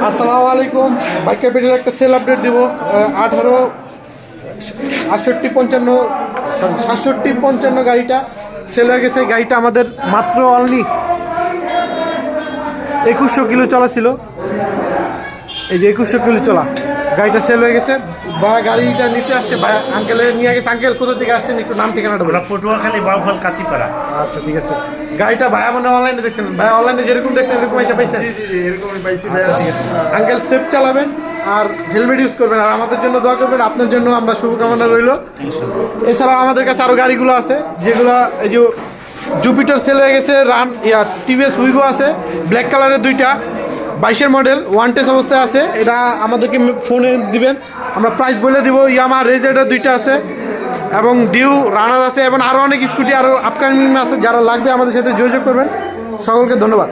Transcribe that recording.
আসসালামু আলাইকুম। Bike capital একটা সেল আপডেট দিব। 6755 গাড়িটা সেল হয়ে গেছে। গাড়িটা আমাদের মাত্র অনলি 2100 কিলো চলা ছিল। এই যে 2100 কিলো চলা গাড়িটা সেল হয়ে গেছে। বা গাড়িটা নিতে আসছে ভাই, আঙ্কেলে নিয়ে গেছে। আঙ্কেল কোথা থেকে আসছেন, একটু নাম ঠিকানাটা বলুন। পটুয়াখালী বাউফল কাশিপাড়া। আচ্ছা ঠিক আছে। গাড়িটা ভাইয়া মানে অনলাইনে দেখছেন, ভাই অনলাইনে যেরকম দেখছেন এরকম এসে পাইছেন? জি জি এরকমই পাইছি ভাইয়া। আঙ্কেল সেফ চালাবেন আর হেলমেট ইউজ করবেন, আর আমাদের জন্য দোয়া করবেন। আপনার জন্য আমরা শুভকামনা রইল। এছাড়াও আমাদের কাছে আরও গাড়িগুলো আছে, যেগুলো এই যে জুপিটার সেল হয়ে গেছে। টিভিএস উইগো আছে ব্ল্যাক কালারের, 2টা 22-এর মডেল, 1 টেস্ট অবস্থায় আছে। এটা আমাদেরকে ফোনে দিবেন, আমরা প্রাইস বলে দিব। ইয়ামা রেজার্টার 2টা আছে এবং ডিউ রানার আছে এবং আরও অনেক স্কুটি আরও আপকামিং আছে। যারা লাগবে আমাদের সাথে যোগাযোগ করবেন। সকলকে ধন্যবাদ।